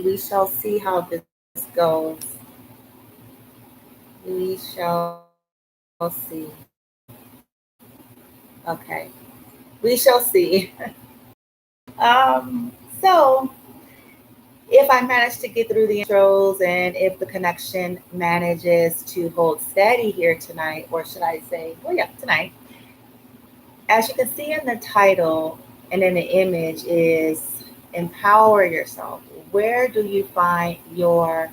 We shall see how this goes. We shall see. Okay. We shall see. So if I manage to get through the intros and if the connection manages to hold steady here tonight, or should I say, well, yeah, tonight, as you can see in the title and in the image is empower yourself. Where do you find your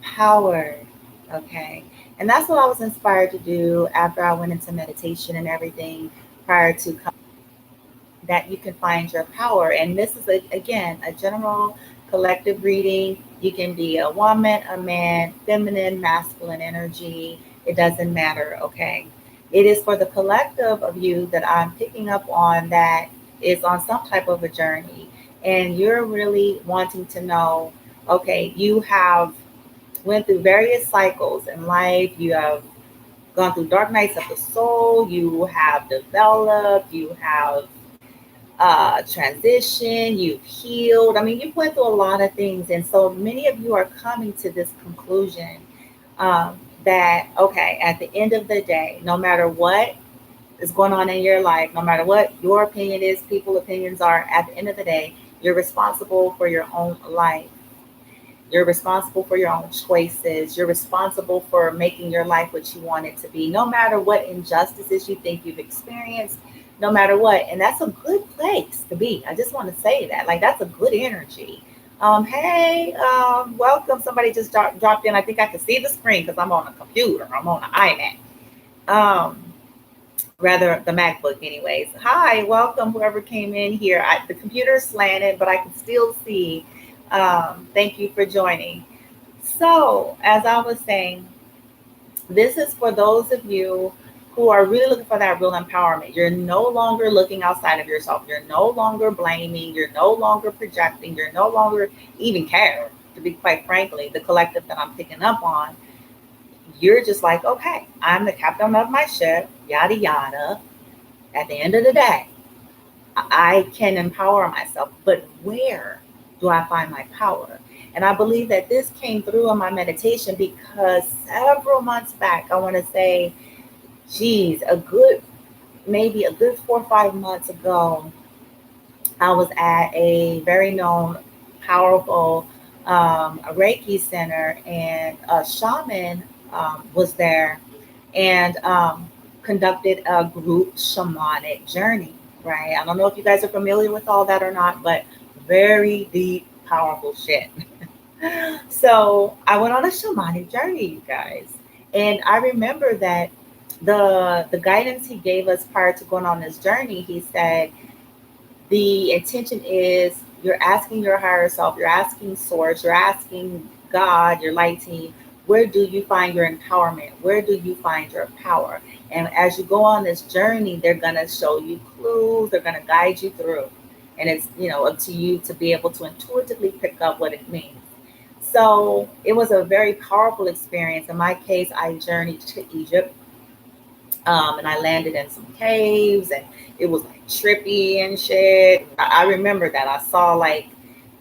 power? Okay. And that's what I was inspired to do after I went into meditation and everything prior to that you can find your power. And this is, again, a general collective reading. You can be a woman, a man, feminine, masculine energy. It doesn't matter, okay? It is for the collective of you that I'm picking up on that is on some type of a journey. And you're really wanting to know, okay, you have went through various cycles in life. You have gone through dark nights of the soul. You have developed. You have transition, you've healed. I mean, you've went through a lot of things. And so many of you are coming to this conclusion that, okay, at the end of the day, no matter what is going on in your life, no matter what your opinion is, people's opinions are, at the end of the day, you're responsible for your own life. You're responsible for your own choices. You're responsible for making your life what you want it to be, no matter what injustices you think you've experienced, no matter what. And that's a good place to be. I just want to say that. Like, that's a good energy. Hey, welcome. Somebody just dropped in. I think I can see the screen because I'm on a computer. I'm on an iMac. Rather, the MacBook, anyways. Hi, welcome, whoever came in here. The computer's slanted, but I can still see. Thank you for joining. So, as I was saying, this is for those of you who are really looking for that real empowerment. You're no longer looking outside of yourself. You're no longer blaming. You're no longer projecting. You're no longer even care, to be quite frankly, the collective that I'm picking up on. You're just like, okay, I'm the captain of my ship, yada, yada. At the end of the day, I can empower myself. But where do I find my power? And I believe that this came through in my meditation because several months back, I want to say, geez, maybe a good 4 or 5 months ago, I was at a very known, powerful Reiki center, and a shaman was there and conducted a group shamanic journey, right? I don't know if you guys are familiar with all that or not, but very deep, powerful shit. So I went on a shamanic journey, you guys. And I remember that the guidance he gave us prior to going on this journey, he said the intention is you're asking your higher self, you're asking source, you're asking God, your light team, where do you find your empowerment? Where do you find your power? And as you go on this journey, they're going to show you clues, they're going to guide you through. And it's, up to you to be able to intuitively pick up what it means. So it was a very powerful experience. In my case, I journeyed to Egypt, and I landed in some caves, and it was like trippy and shit. I remember that I saw like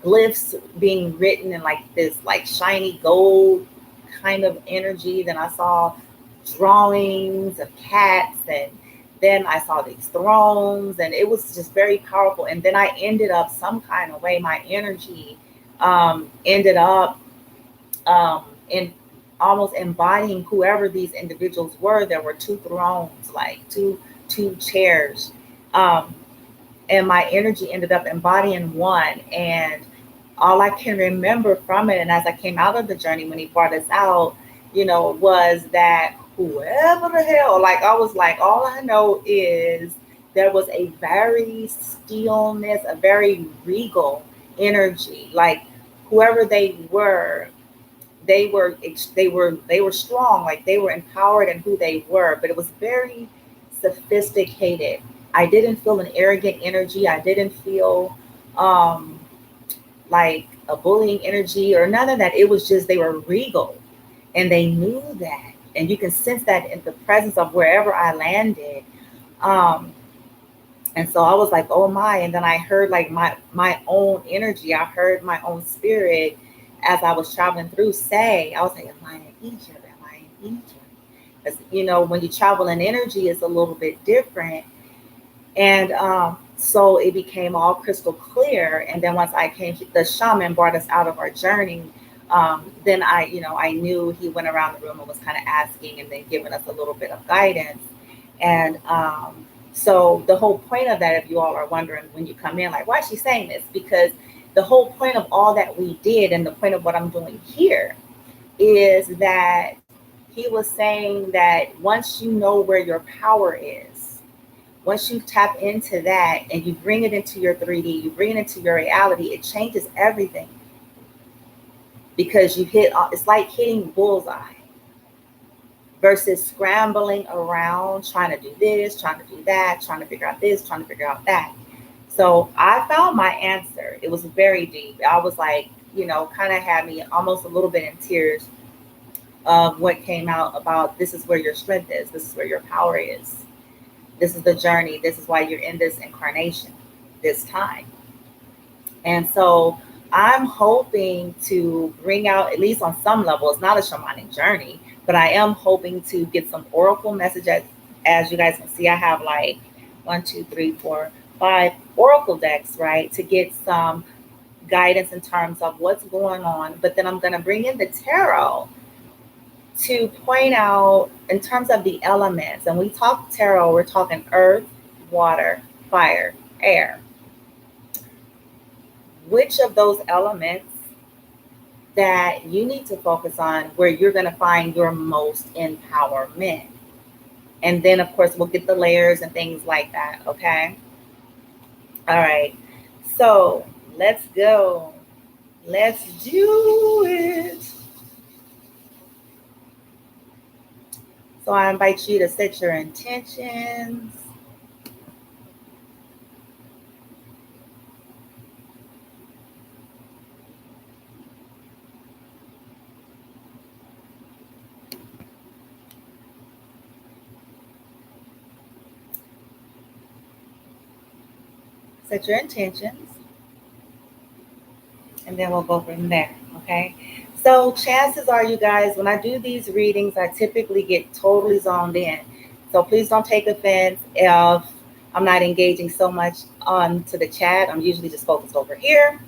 glyphs being written in like this like shiny gold kind of energy. Then I saw drawings of cats, and then I saw these thrones, and it was just very powerful. And then I ended up some kind of way, my energy ended up in almost embodying whoever these individuals were. There were two thrones, like two chairs, and my energy ended up embodying one. And all I can remember from it, and as I came out of the journey when he brought us out, was that whoever the hell, like I was like, all I know is there was a very stillness, a very regal energy. Like whoever they were strong, like they were empowered in who they were, but it was very sophisticated. I didn't feel an arrogant energy. I didn't feel like a bullying energy or none of that. It was just they were regal, and they knew that, and you can sense that in the presence of wherever I landed. Um, and so I was like, oh my, and then I heard like my own energy. I heard my own spirit as I was traveling through, say, I was like, am I in Egypt? Am I in Egypt? Because, you know, when you travel in energy, it's a little bit different. And so it became all crystal clear. And then once I came, the shaman brought us out of our journey. Then I knew he went around the room and was kind of asking and then giving us a little bit of guidance. And so the whole point of that, if you all are wondering when you come in, like, why is she saying this? Because the whole point of all that we did and the point of what I'm doing here is that he was saying that once you know where your power is, once you tap into that and you bring it into your 3D, you bring it into your reality, it changes everything. Because it's like hitting bullseye versus scrambling around, trying to do this, trying to do that, trying to figure out this, trying to figure out that. So I found my answer. It was very deep. I was like, kind of had me almost a little bit in tears of what came out about this is where your strength is. This is where your power is. This is the journey. This is why you're in this incarnation, this time. And so I'm hoping to bring out, at least on some level, it's not a shamanic journey, but I am hoping to get some oracle messages. As you guys can see, I have like 1, 2, 3, 4, 5 oracle decks, right? To get some guidance in terms of what's going on. But then I'm going to bring in the tarot to point out in terms of the elements. And we talk tarot, we're talking earth, water, fire, air. Which of those elements that you need to focus on where you're going to find your most empowerment? And then, of course, we'll get the layers and things like that, okay? All right. So let's go. Let's do it. So I invite you to set your intentions. Set your intentions. And then we'll go from there, okay? So chances are, you guys, when I do these readings, I typically get totally zoned in. So please don't take offense if I'm not engaging so much onto the chat. I'm usually just focused over here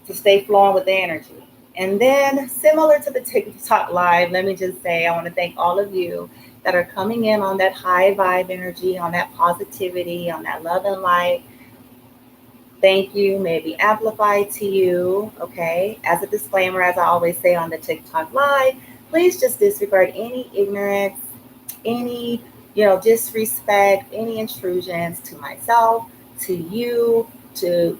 to stay flowing with the energy. And then similar to the TikTok live, let me just say, I want to thank all of you that are coming in on that high vibe energy, on that positivity, on that love and light. Thank you. May it be amplified to you. Okay. As a disclaimer, as I always say on the TikTok live, please just disregard any ignorance, any, disrespect, any intrusions to myself, to you, to,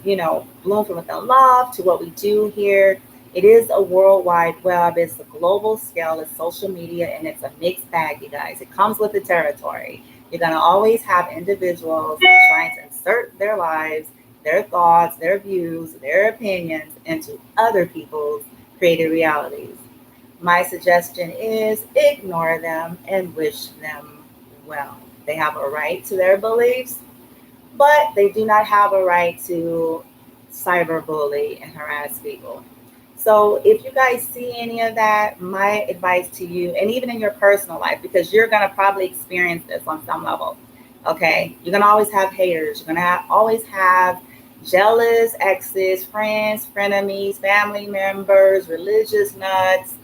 Bloom from Within Love, to what we do here. It is a worldwide web. It's a global scale. It's social media, and it's a mixed bag, you guys. It comes with the territory. You're going to always have individuals trying to insert their lives, their thoughts, their views, their opinions into other people's created realities. My suggestion is ignore them and wish them well. They have a right to their beliefs, but they do not have a right to cyberbully and harass people. So if you guys see any of that, my advice to you, and even in your personal life, because you're going to probably experience this on some level, okay? You're going to always have haters. You're going to always have jealous exes, friends, frenemies, family members, religious nuts.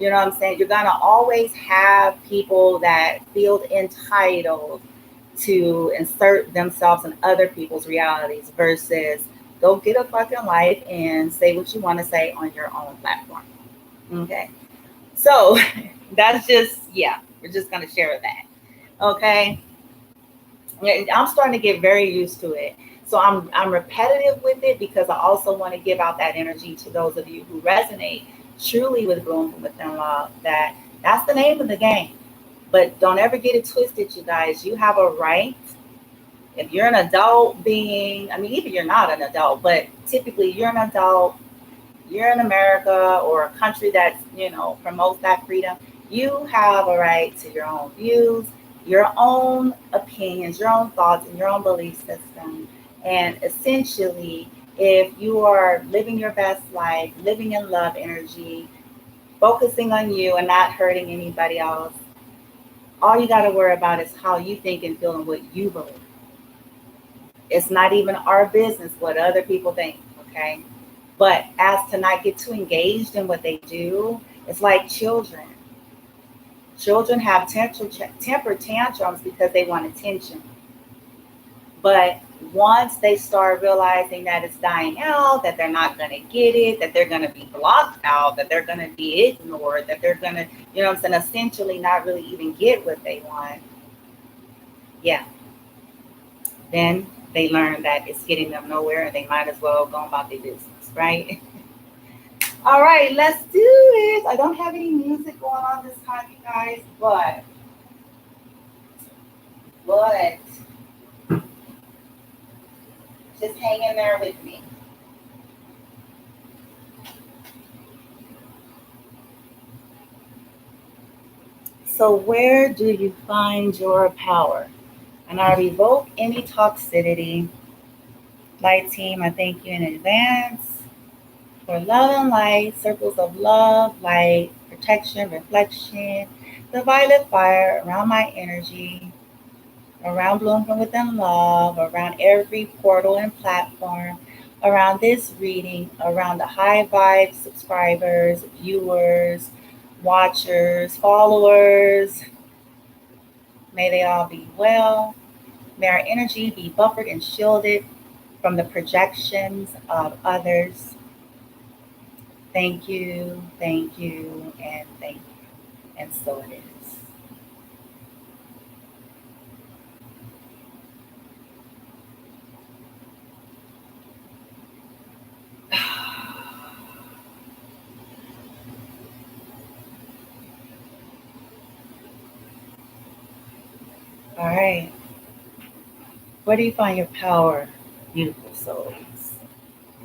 You know what I'm saying? You're going to always have people that feel entitled to insert themselves in other people's realities versus go get a fucking life and say what you want to say on your own platform. Okay. So that's just, we're just going to share that. Okay. I'm starting to get very used to it. So I'm repetitive with it because I also want to give out that energy to those of you who resonate truly with Bloom from Within Love. That's the name of the game. But don't ever get it twisted, you guys. You have a right. If you're an adult being, even you're not an adult, but typically you're an adult, you're in America or a country that, promotes that freedom, you have a right to your own views, your own opinions, your own thoughts, and your own belief system. And essentially, If you are living your best life, living in love energy, focusing on you and not hurting anybody else, all you got to worry about is how you think and feel and what you believe. It's not even our business what other people think, okay? But as to not get too engaged in what they do, it's like children. Children have temper tantrums because they want attention. But once they start realizing that it's dying out, that they're not going to get it, that they're going to be blocked out, that they're going to be ignored, that they're going to, you know what I'm saying, essentially not really even get what they want, yeah, then they learn that it's getting them nowhere and they might as well go about their business, right? All right, let's do it. I don't have any music going on this time, you guys, but just hang in there with me. So where do you find your power? And I revoke any toxicity. Light team, I thank you in advance for love and light, circles of love, light, protection, reflection, the violet fire around my energy, around Bloom from Within Love, around every portal and platform, around this reading, around the high vibe subscribers, viewers, watchers, followers. May they all be well. May our energy be buffered and shielded from the projections of others. Thank you, and thank you. And so it is. All right. Where do you find your power, beautiful souls?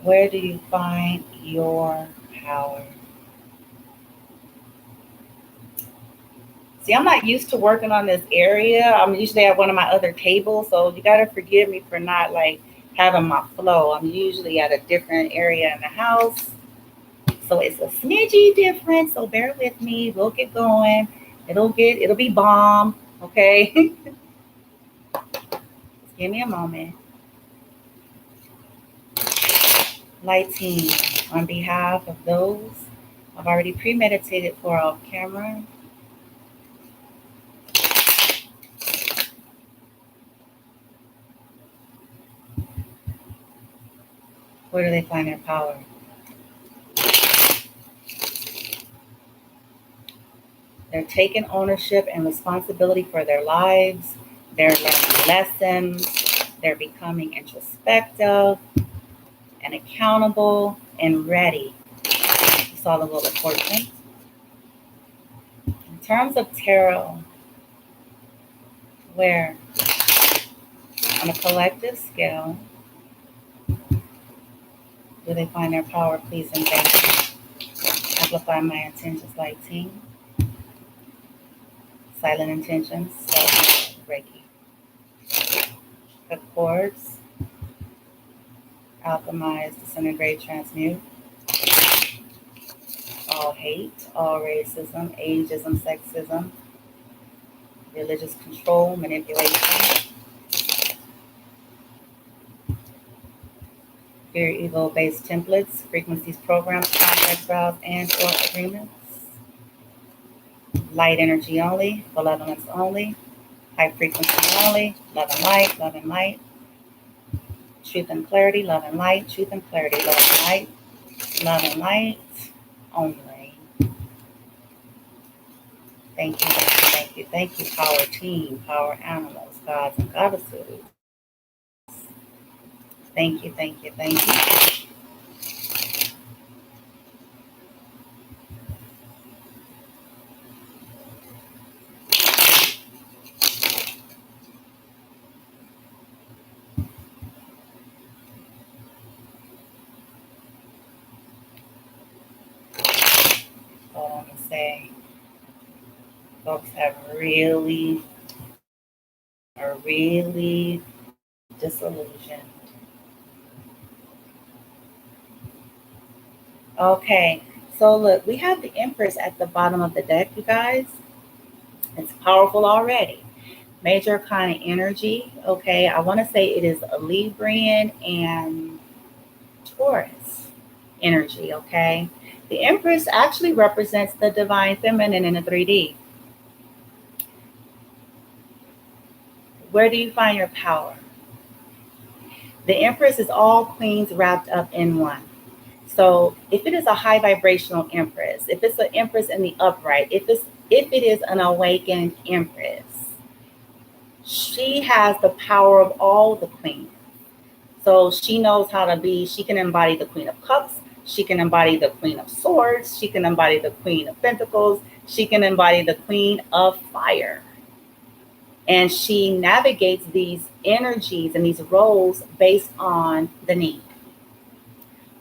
Where do you find your power? See, I'm not used to working on this area. I'm usually at one of my other tables, so you gotta forgive me for not like having my flow. I'm usually at a different area in the house. So it's a smidgy different. So bear with me. We'll get going. It'll be bomb. Okay. Just give me a moment. Light team, on behalf of those I've already premeditated for off camera. Where do they find their power? They're taking ownership and responsibility for their lives. They're learning lessons. They're becoming introspective and accountable and ready. You saw the Wheel of Fortune. In terms of tarot, where on a collective scale do they find their power, please and thank you. Amplify my intentions, light team. Silent intentions, so Reiki. Cut cords, alchemize, disintegrate, transmute. All hate, all racism, ageism, sexism, religious control, manipulation, fear, ego-based templates, frequencies, programs, contracts, vows, and or agreements. Light energy only, benevolence only, high frequency only, love and light, truth and clarity, love and light, truth and clarity, love and light only. Thank you, power team, power animals, gods and goddesses. Thank you. All I want to say, folks are really disillusioned Okay, so look, we have the Empress at the bottom of the deck, you guys. It's powerful already. Major kind of energy. Okay, I want to say it is a Librian and Taurus energy. Okay, the Empress actually represents the divine feminine in the 3D. Where do you find your power? The Empress is all queens wrapped up in one. So if it is a high vibrational Empress, if it's an Empress in the upright, if it is an awakened Empress, she has the power of all the queens. So she knows how to be, she can embody the Queen of Cups, she can embody the Queen of Swords, she can embody the Queen of Pentacles, she can embody the Queen of Fire. And she navigates these energies and these roles based on the need.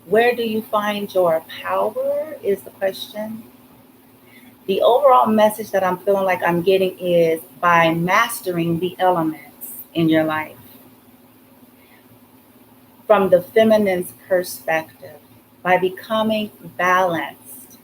Where do you find your power is the question. The overall message that I'm feeling like I'm getting is by mastering the elements in your life. From the feminine's perspective, by becoming balanced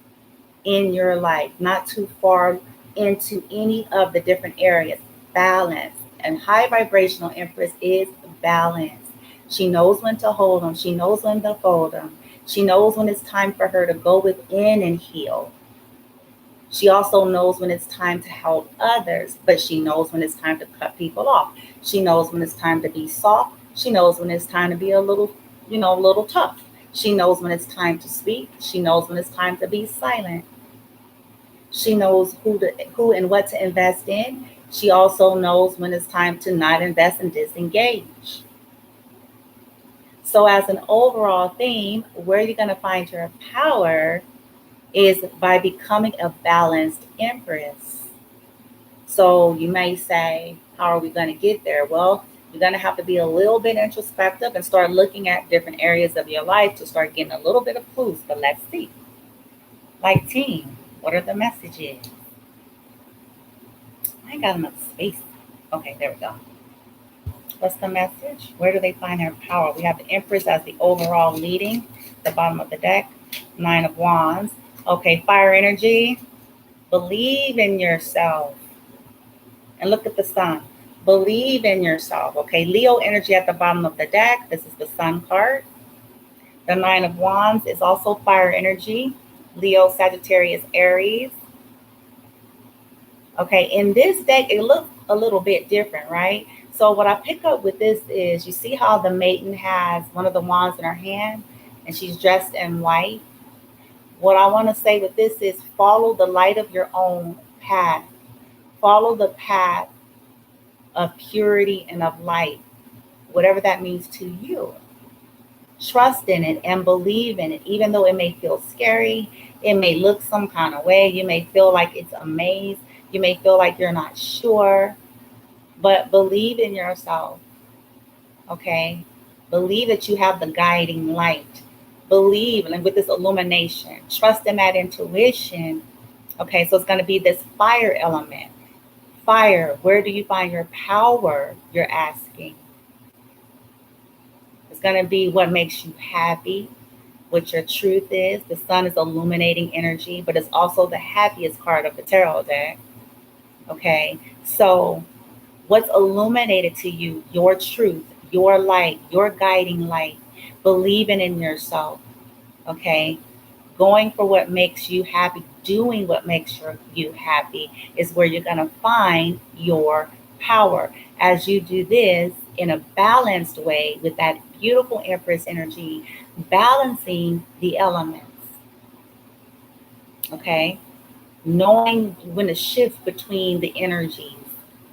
in your life, not too far into any of the different areas. Balance. And high vibrational Empress is balance. She knows when to hold them. She knows when to fold them. She knows when it's time for her to go within and heal. She also knows when it's time to help others, but she knows when it's time to cut people off. She knows when it's time to be soft. She knows when it's time to be a little tough. She knows when it's time to speak. She knows when it's time to be silent. She knows who and what to invest in. She also knows when it's time to not invest and disengage. So as an overall theme, where you're going to find your power is by becoming a balanced Empress. So you may say, how are we going to get there? Well, you're going to have to be a little bit introspective and start looking at different areas of your life to start getting a little bit of clues. But let's see. Like team, what are the messages? I ain't got enough space. Okay, there we go. What's the message? Where do they find their power? We have the Empress as the overall leading, the bottom of the deck, 9 of Wands. Okay, fire energy. Believe in yourself. And look at the sun. Believe in yourself. Okay, Leo energy at the bottom of the deck. This is the Sun card. The 9 of Wands is also fire energy. Leo, Sagittarius, Aries. Okay, in this deck, it looks a little bit different, right? So what I pick up with this is, you see how the maiden has one of the wands in her hand and she's dressed in white? What I want to say with this is follow the light of your own path. Follow the path of purity and of light, whatever that means to you. Trust in it and believe in it, even though it may feel scary. It may look some kind of way. You may feel like it's a maze. You may feel like you're not sure, but believe in yourself, okay? Believe that you have the guiding light. Believe, and with this illumination, trust in that intuition, okay? So it's going to be this fire element. Fire, where do you find your power, you're asking? It's going to be what makes you happy, what your truth is. The sun is illuminating energy, but it's also the happiest card of the tarot deck. Okay, so what's illuminated to you, your truth, your light, your guiding light, believing in yourself, okay? Going for what makes you happy, doing what makes you happy is where you're going to find your power. As you do this in a balanced way with that beautiful Empress energy, balancing the elements, okay? Knowing when to shift between the energies.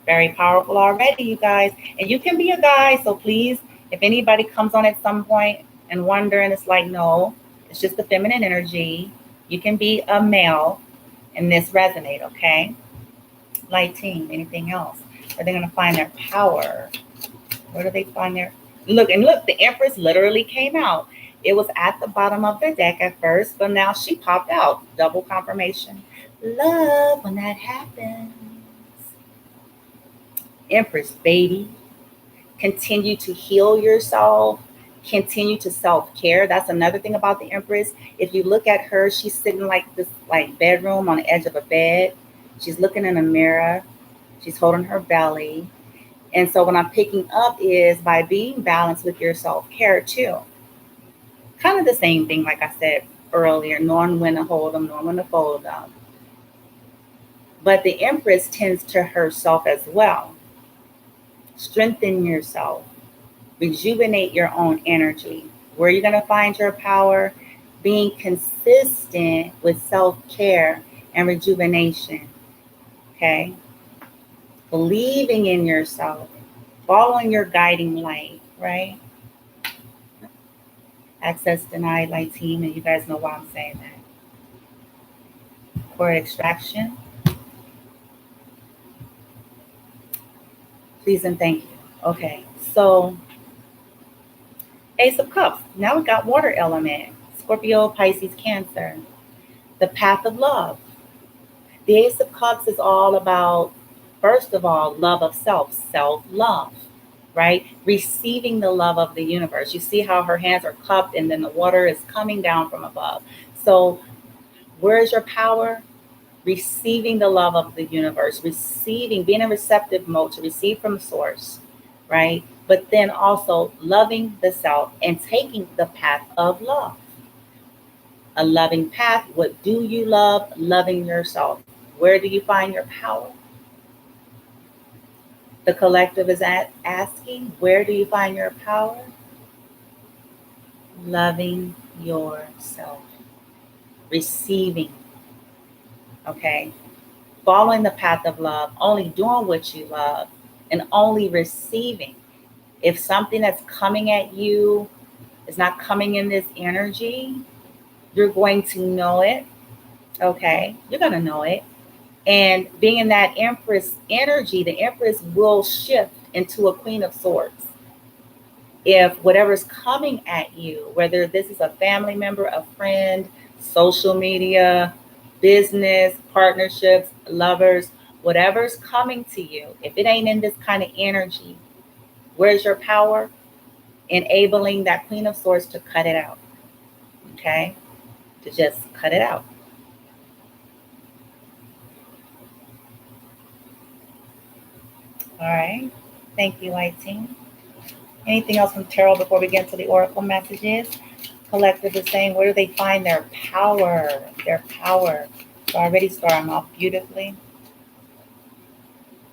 Very powerful already, you guys. And you can be a guy, so please, if anybody comes on at some point and wondering, it's like, no, it's just the feminine energy. You can be a male and this resonate, okay? Light team, anything else? Are they going to find their power? Where do they find their... Look, the Empress literally came out. It was at the bottom of the deck at first, but now she popped out. Double confirmation. Love when that happens. Empress, baby. Continue to heal yourself. continue to self-care. That's another thing about the Empress. If you look at her, she's sitting like this, like bedroom on the edge of a bed. She's looking in a mirror. She's holding her belly. And so what I'm picking up is by being balanced with your self-care too. Kind of the same thing, like I said earlier, knowing when to hold them, knowing when to fold them. But the Empress tends to herself as well. Strengthen yourself. Rejuvenate your own energy. Where are you going to find your power? Being consistent with self-care and rejuvenation. Okay? Believing in yourself. Following your guiding light, right? Access denied, light team, and you guys know why I'm saying that. Cord extraction. Please and thank you. Okay, so Ace of Cups. Now we got water element. Scorpio, Pisces, Cancer. The path of love. The Ace of Cups is all about, first of all, love of self, self-love, right? Receiving the love of the universe. You see how her hands are cupped and then the water is coming down from above. So where is your power? Receiving the love of the universe, receiving, being in receptive mode to receive from source, right? But then also loving the self and taking the path of love. A loving path. What do you love? Loving yourself. Where do you find your power? The collective is asking, where do you find your power? Loving yourself. Receiving. Okay? Following the path of love, only doing what you love, and only receiving. If something that's coming at you is not coming in this energy, you're going to know it. Okay? You're going to know it. And being in that Empress energy, the Empress will shift into a Queen of Swords. If whatever's coming at you, whether this is a family member, a friend, social media, business, partnerships, lovers, whatever's coming to you, if it ain't in this kind of energy, where's your power? Enabling that Queen of Swords to cut it out. Okay? To just cut it out. All right. Thank you, Light Team. Anything else from tarot before we get into the oracle messages? Collective is saying, where do they find their power? Their power. So I already started them off beautifully.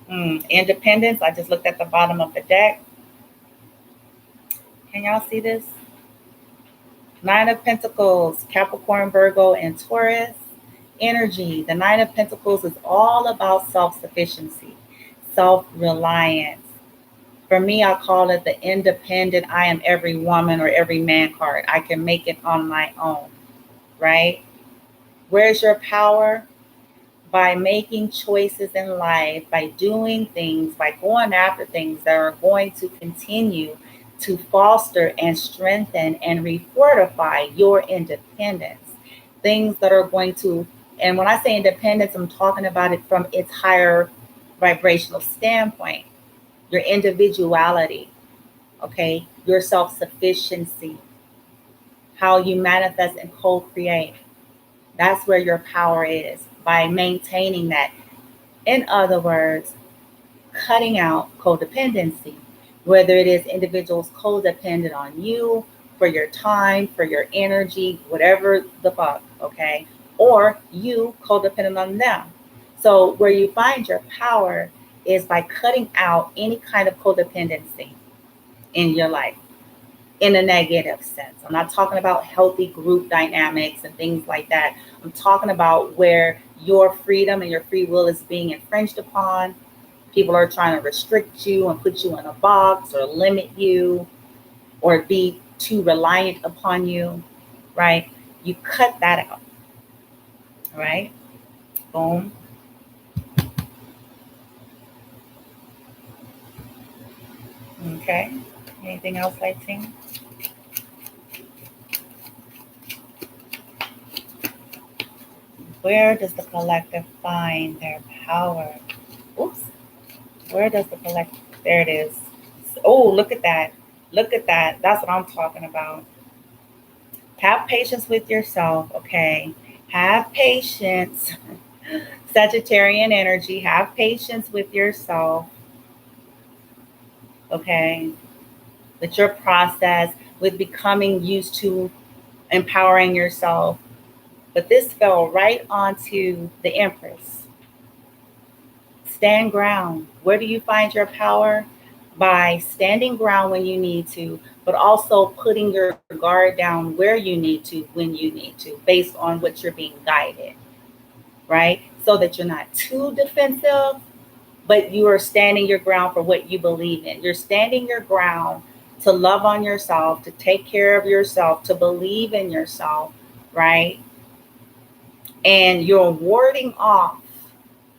Independence. I just looked at the bottom of the deck. Can y'all see this? Nine of Pentacles, Capricorn, Virgo, and Taurus. Energy. The Nine of Pentacles is all about self-sufficiency, self-reliance. For me, I call it the independent, I am every woman or every man card. I can make it on my own, right? Where's your power? By making choices in life, by doing things, by going after things that are going to continue to foster and strengthen and refortify your independence. Things that are going to, and when I say independence, I'm talking about it from its higher vibrational standpoint. Your individuality, okay, your self-sufficiency, how you manifest and co-create. That's where your power is, by maintaining that. In other words, cutting out codependency, whether it is individuals codependent on you for your time, for your energy, whatever the fuck, okay, or you codependent on them. So where you find your power is by cutting out any kind of codependency in your life in a negative sense. I'm not talking about healthy group dynamics and things like that. I'm talking about where your freedom and your free will is being infringed upon. People are trying to restrict you and put you in a box or limit you or be too reliant upon you, right? You cut that out, right? Boom. Okay. Anything else, Lighting? Where does the collective find their power? Oops. Where does the collective? There it is. Oh, look at that. Look at that. That's what I'm talking about. Have patience with yourself, okay? Have patience. Sagittarian energy. Have patience with yourself, okay? With your process, with becoming used to empowering yourself. But this fell right onto the Empress. Stand ground. Where do you find your power? By standing ground when you need to, but also putting your guard down where you need to when you need to, based on what you're being guided, right? So that you're not too defensive, but you are standing your ground for what you believe in. You're standing your ground to love on yourself, to take care of yourself, to believe in yourself, right? And you're warding off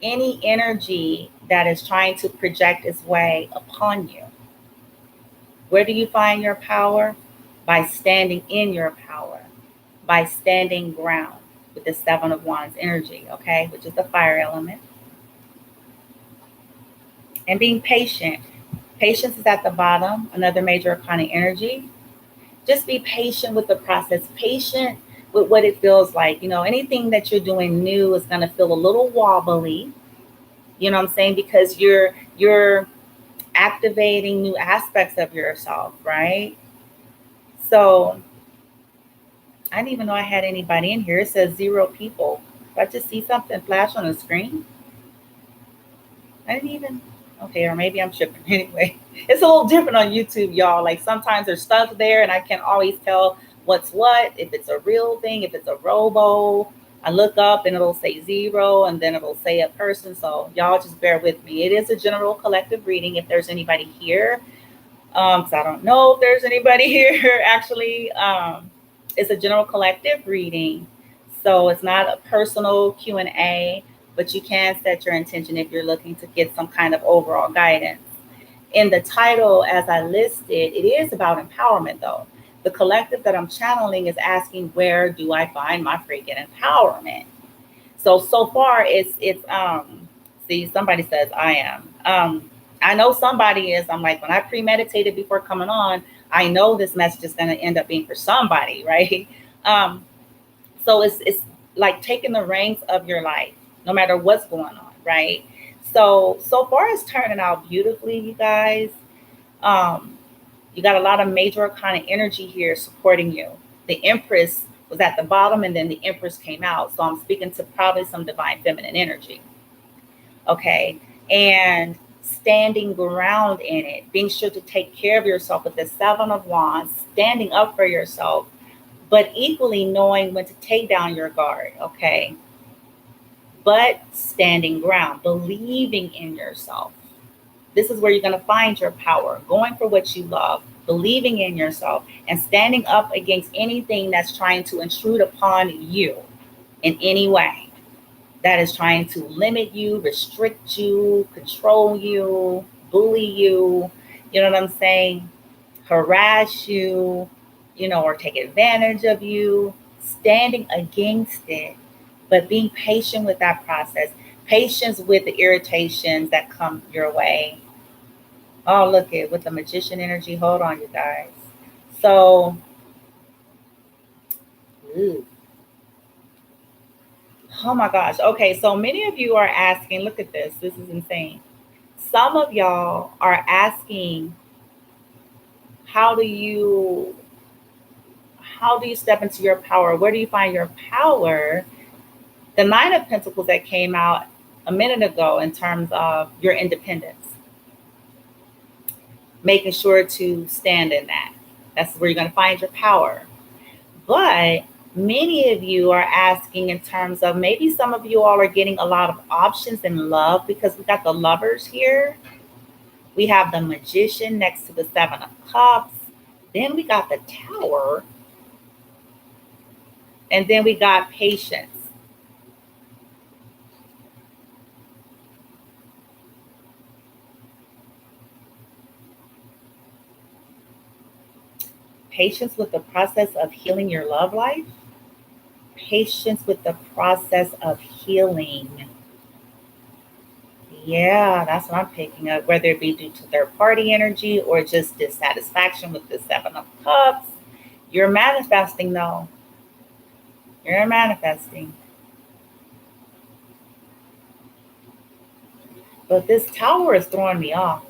any energy that is trying to project its way upon you. Where do you find your power? By standing in your power, by standing ground with the Seven of Wands energy, okay, which is the fire element, and being patient. Patience is at the bottom, another major arcana energy. Just be patient with the process, patient with what it feels like. Anything that you're doing new is going to feel a little wobbly. You know what I'm saying? Because you're activating new aspects of yourself, right? So I didn't even know I had anybody in here. It says 0 people. If I just see something flash on the screen, I didn't even. Okay, or maybe I'm tripping. Anyway, it's a little different on YouTube, y'all. Like sometimes there's stuff there, and I can't always tell what's what. If it's a real thing, if it's a robo, I look up and it'll say 0, and then it'll say a person. So y'all just bear with me. It is a general collective reading. If there's anybody here, so I don't know if there's anybody here actually. It's a general collective reading, so it's not a personal Q&A, but you can set your intention if you're looking to get some kind of overall guidance. In the title, as I listed, it is about empowerment, though. The collective that I'm channeling is asking, where do I find my freaking empowerment? So far, it's see, somebody says I am. I know somebody is. I'm like, when I premeditated before coming on, I know this message is going to end up being for somebody, right? Um, so it's like taking the reins of your life, no matter what's going on, right? So far it's turning out beautifully, you guys. Um, you got a lot of major arcana energy here supporting you. The Empress was at the bottom, and then the Empress came out. So I'm speaking to probably some divine feminine energy. Okay. And standing ground in it, being sure to take care of yourself with the Seven of Wands, standing up for yourself, but equally knowing when to take down your guard. Okay. But standing ground, believing in yourself. This is where you're going to find your power, going for what you love, believing in yourself, and standing up against anything that's trying to intrude upon you in any way, that is trying to limit you, restrict you, control you, bully you, you know what I'm saying? Harass you, or take advantage of you, standing against it, but being patient with that process, patience with the irritations that come your way. Oh, look at with the magician energy. Hold on, you guys. So, ooh, oh my gosh. Okay, so many of you are asking, look at this. This is insane. Some of y'all are asking, how do you step into your power? Where do you find your power? The Nine of Pentacles that came out a minute ago in terms of your independence, making sure to stand in that. That's where you're going to find your power. But many of you are asking in terms of, maybe some of you all are getting a lot of options in love, because we got the Lovers here. We have the Magician next to the Seven of Cups. Then we got the Tower. And then we got Patience. Patience with the process of healing your love life. Patience with the process of healing. Yeah, that's what I'm picking up, whether it be due to third party energy or just dissatisfaction with the Seven of Cups. You're manifesting, though. You're manifesting. But this tower is throwing me off.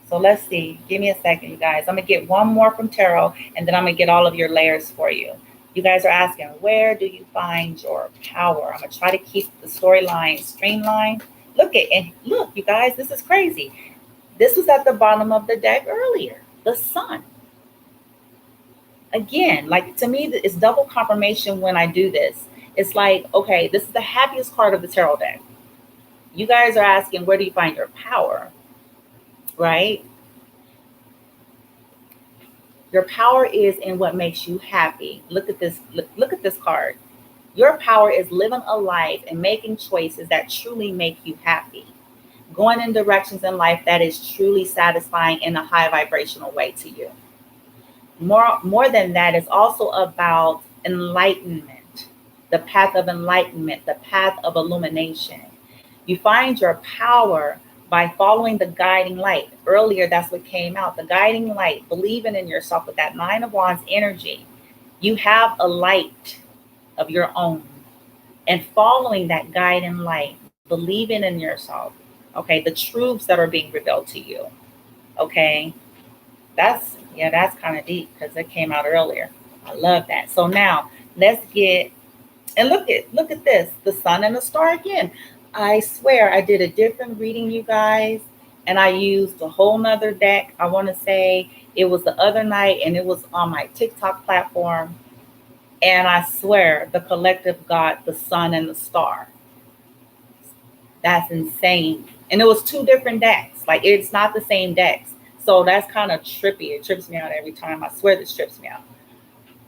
So let's see. Give me a second, you guys. I'm going to get one more from tarot, and then I'm going to get all of your layers for you. You guys are asking, where do you find your power? I'm going to try to keep the storyline streamlined. Look, you guys, this is crazy. This was at the bottom of the deck earlier. The sun. Again, like, to me, it's double confirmation when I do this. It's like, okay, this is the happiest card of the tarot deck. You guys are asking, where do you find your power? Right? Your power is in what makes you happy. Look at this. Look at this card. Your power is living a life and making choices that truly make you happy. Going in directions in life that is truly satisfying in a high vibrational way to you. More than that, it's also about enlightenment, the path of enlightenment, the path of illumination. You find your power by following the guiding light. Earlier, that's what came out, the guiding light, believing in yourself with that Nine of Wands energy. You have a light of your own, and following that guiding light, believing in yourself, okay, the truths that are being revealed to you, okay, that's kind of deep because it came out earlier. I love that. So now let's get and look at this, the sun and the star again. I swear I did a different reading, you guys, and I used a whole nother deck. I want to say it was the other night, and it was on my TikTok platform. And I swear the collective got the sun and the star. That's insane. And it was two different decks. Like, it's not the same decks. So that's kind of trippy. It trips me out every time. I swear this trips me out.